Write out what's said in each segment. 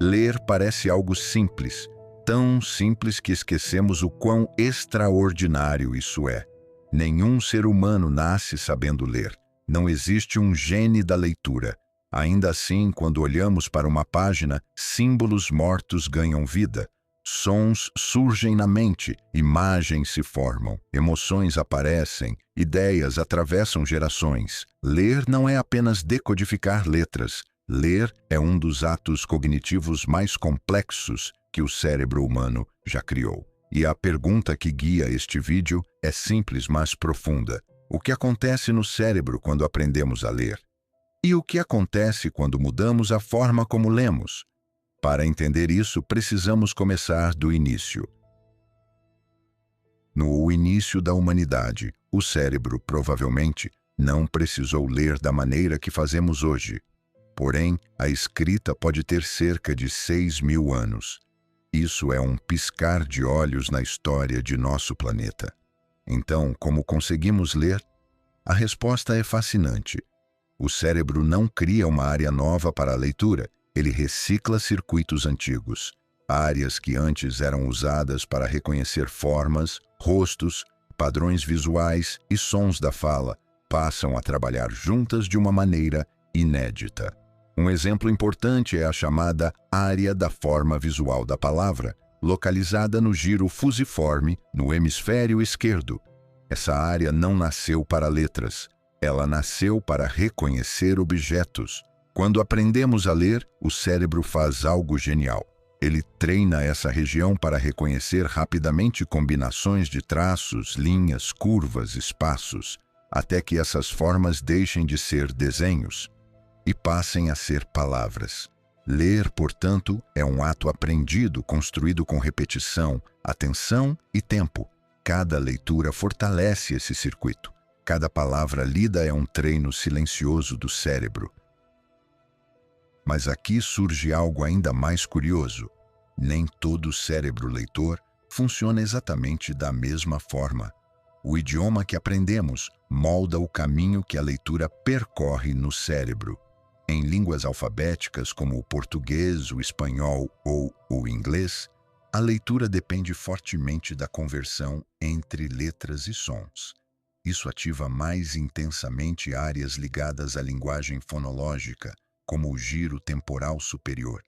Ler parece algo simples, tão simples que esquecemos o quão extraordinário isso é. Nenhum ser humano nasce sabendo ler. Não existe um gene da leitura. Ainda assim, quando olhamos para uma página, símbolos mortos ganham vida. Sons surgem na mente, imagens se formam, emoções aparecem, ideias atravessam gerações. Ler não é apenas decodificar letras. Ler é um dos atos cognitivos mais complexos que o cérebro humano já criou. E a pergunta que guia este vídeo é simples, mas profunda. O que acontece no cérebro quando aprendemos a ler? E o que acontece quando mudamos a forma como lemos? Para entender isso, precisamos começar do início. No início da humanidade, o cérebro provavelmente não precisou ler da maneira que fazemos hoje. Porém, a escrita pode ter cerca de 6.000 anos. Isso é um piscar de olhos na história de nosso planeta. Então, como conseguimos ler? A resposta é fascinante. O cérebro não cria uma área nova para a leitura, ele recicla circuitos antigos. Áreas que antes eram usadas para reconhecer formas, rostos, padrões visuais e sons da fala passam a trabalhar juntas de uma maneira inédita. Um exemplo importante é a chamada área da forma visual da palavra, localizada no giro fusiforme no hemisfério esquerdo. Essa área não nasceu para letras, ela nasceu para reconhecer objetos. Quando aprendemos a ler, o cérebro faz algo genial. Ele treina essa região para reconhecer rapidamente combinações de traços, linhas, curvas, espaços, até que essas formas deixem de ser desenhos e passem a ser palavras. Ler, portanto, é um ato aprendido, construído com repetição, atenção e tempo. Cada leitura fortalece esse circuito. Cada palavra lida é um treino silencioso do cérebro. Mas aqui surge algo ainda mais curioso. Nem todo cérebro leitor funciona exatamente da mesma forma. O idioma que aprendemos molda o caminho que a leitura percorre no cérebro. Em línguas alfabéticas como o português, o espanhol ou o inglês, a leitura depende fortemente da conversão entre letras e sons. Isso ativa mais intensamente áreas ligadas à linguagem fonológica, como o giro temporal superior.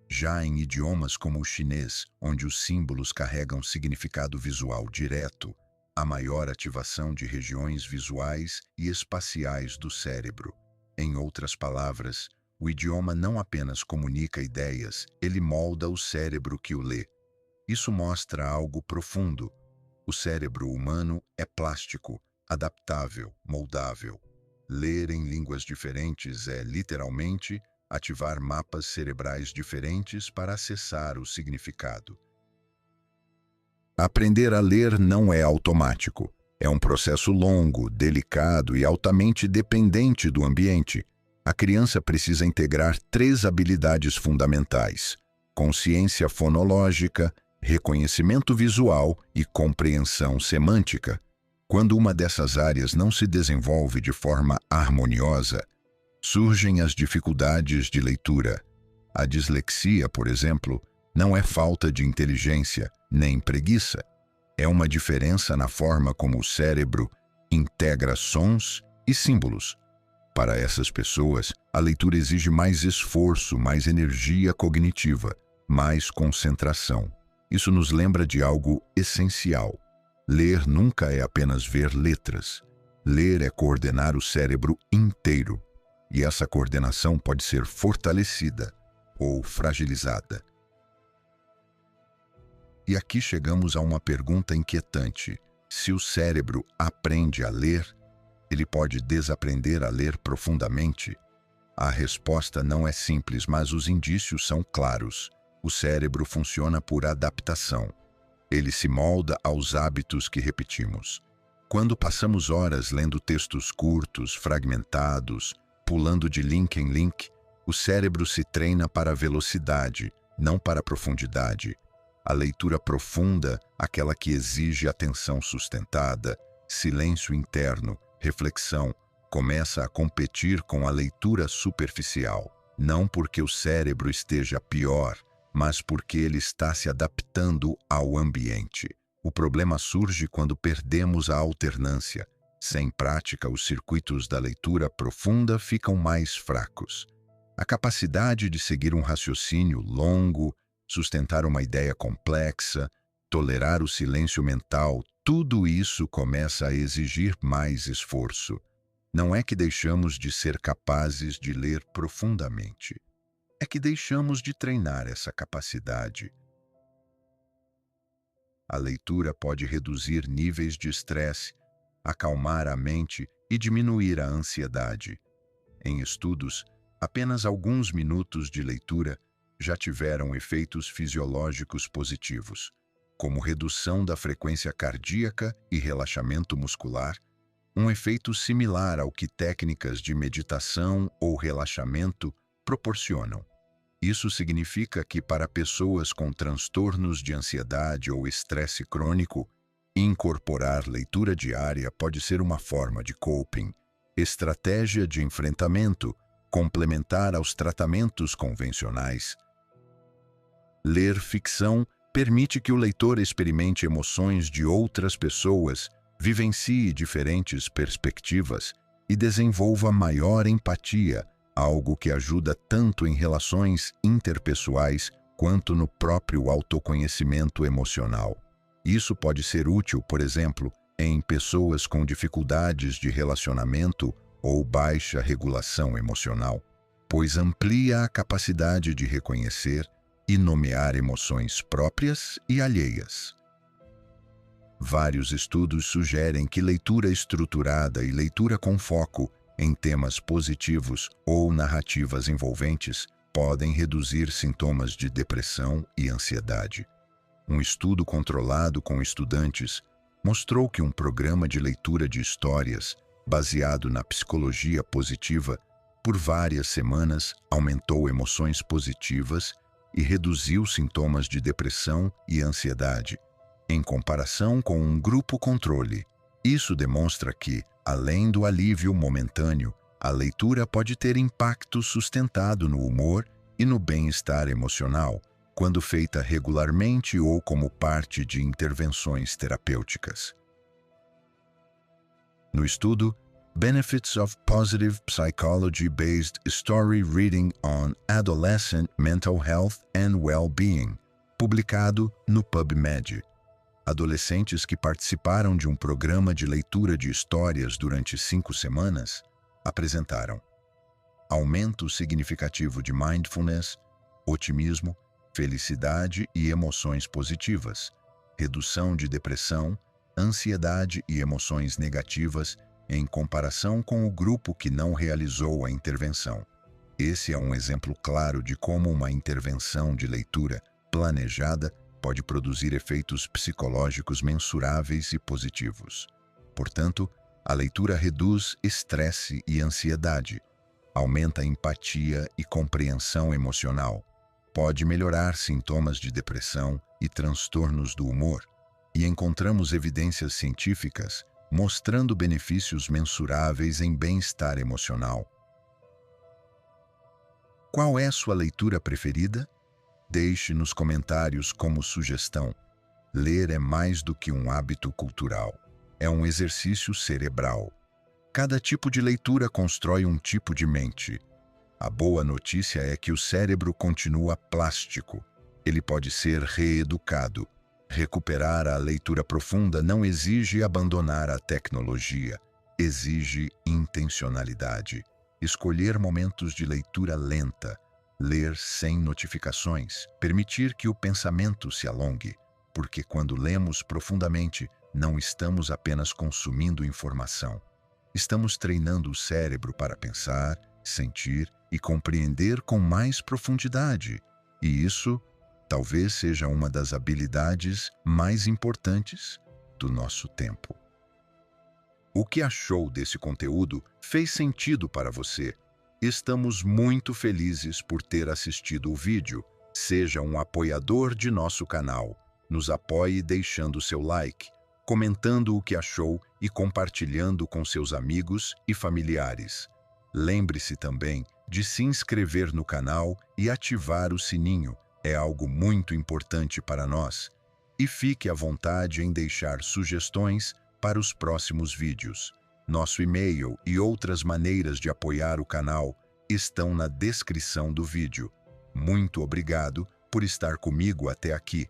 Já em idiomas como o chinês, onde os símbolos carregam significado visual direto, há maior ativação de regiões visuais e espaciais do cérebro. Em outras palavras, o idioma não apenas comunica ideias, ele molda o cérebro que o lê. Isso mostra algo profundo. O cérebro humano é plástico, adaptável, moldável. Ler em línguas diferentes é, literalmente, ativar mapas cerebrais diferentes para acessar o significado. Aprender a ler não é automático. É um processo longo, delicado e altamente dependente do ambiente. A criança precisa integrar 3 habilidades fundamentais: consciência fonológica, reconhecimento visual e compreensão semântica. Quando uma dessas áreas não se desenvolve de forma harmoniosa, surgem as dificuldades de leitura. A dislexia, por exemplo, não é falta de inteligência, nem preguiça. É uma diferença na forma como o cérebro integra sons e símbolos. Para essas pessoas, a leitura exige mais esforço, mais energia cognitiva, mais concentração. Isso nos lembra de algo essencial. Ler nunca é apenas ver letras. Ler é coordenar o cérebro inteiro. E essa coordenação pode ser fortalecida ou fragilizada. E aqui chegamos a uma pergunta inquietante. Se o cérebro aprende a ler, ele pode desaprender a ler profundamente? A resposta não é simples, mas os indícios são claros. O cérebro funciona por adaptação. Ele se molda aos hábitos que repetimos. Quando passamos horas lendo textos curtos, fragmentados, pulando de link em link, o cérebro se treina para a velocidade, não para a profundidade. A leitura profunda, aquela que exige atenção sustentada, silêncio interno, reflexão, começa a competir com a leitura superficial. não porque o cérebro esteja pior, mas porque ele está se adaptando ao ambiente. O problema surge quando perdemos a alternância. Sem prática, os circuitos da leitura profunda ficam mais fracos. A capacidade de seguir um raciocínio longo, sustentar uma ideia complexa, tolerar o silêncio mental, tudo isso começa a exigir mais esforço. Não é que deixamos de ser capazes de ler profundamente. É que deixamos de treinar essa capacidade. A leitura pode reduzir níveis de estresse, acalmar a mente e diminuir a ansiedade. Em estudos, apenas alguns minutos de leitura já tiveram efeitos fisiológicos positivos, como redução da frequência cardíaca e relaxamento muscular, um efeito similar ao que técnicas de meditação ou relaxamento proporcionam. Isso significa que, para pessoas com transtornos de ansiedade ou estresse crônico, incorporar leitura diária pode ser uma forma de coping, estratégia de enfrentamento, complementar aos tratamentos convencionais. Ler ficção permite que o leitor experimente emoções de outras pessoas, vivencie diferentes perspectivas e desenvolva maior empatia, algo que ajuda tanto em relações interpessoais quanto no próprio autoconhecimento emocional. Isso pode ser útil, por exemplo, em pessoas com dificuldades de relacionamento ou baixa regulação emocional, pois amplia a capacidade de reconhecer e nomear emoções próprias e alheias. Vários estudos sugerem que leitura estruturada e leitura com foco em temas positivos ou narrativas envolventes podem reduzir sintomas de depressão e ansiedade. Um estudo controlado com estudantes mostrou que um programa de leitura de histórias, baseado na psicologia positiva, por várias semanas aumentou emoções positivas e reduziu sintomas de depressão e ansiedade, em comparação com um grupo controle. Isso demonstra que, além do alívio momentâneo, a leitura pode ter impacto sustentado no humor e no bem-estar emocional, quando feita regularmente ou como parte de intervenções terapêuticas. No estudo Benefits of Positive Psychology-Based Story Reading on Adolescent Mental Health and Well-Being, publicado no PubMed, adolescentes que participaram de um programa de leitura de histórias durante 5 semanas apresentaram aumento significativo de mindfulness, otimismo, felicidade e emoções positivas, redução de depressão, ansiedade e emoções negativas em comparação com o grupo que não realizou a intervenção. Esse é um exemplo claro de como uma intervenção de leitura planejada pode produzir efeitos psicológicos mensuráveis e positivos. Portanto, a leitura reduz estresse e ansiedade, aumenta a empatia e compreensão emocional, pode melhorar sintomas de depressão e transtornos do humor, e encontramos evidências científicas mostrando benefícios mensuráveis em bem-estar emocional. Qual é sua leitura preferida? Deixe nos comentários como sugestão. Ler é mais do que um hábito cultural. É um exercício cerebral. Cada tipo de leitura constrói um tipo de mente. A boa notícia é que o cérebro continua plástico. Ele pode ser reeducado. Recuperar a leitura profunda não exige abandonar a tecnologia. Exige intencionalidade. Escolher momentos de leitura lenta. Ler sem notificações, permitir que o pensamento se alongue, porque quando lemos profundamente, não estamos apenas consumindo informação. Estamos treinando o cérebro para pensar, sentir e compreender com mais profundidade. E isso talvez seja uma das habilidades mais importantes do nosso tempo. O que achou desse conteúdo? Fez sentido para você? Estamos muito felizes por ter assistido o vídeo. Seja um apoiador de nosso canal. Nos apoie deixando seu like, comentando o que achou e compartilhando com seus amigos e familiares. Lembre-se também de se inscrever no canal e ativar o sininho, é algo muito importante para nós. E fique à vontade em deixar sugestões para os próximos vídeos. Nosso e-mail e outras maneiras de apoiar o canal estão na descrição do vídeo. Muito obrigado por estar comigo até aqui.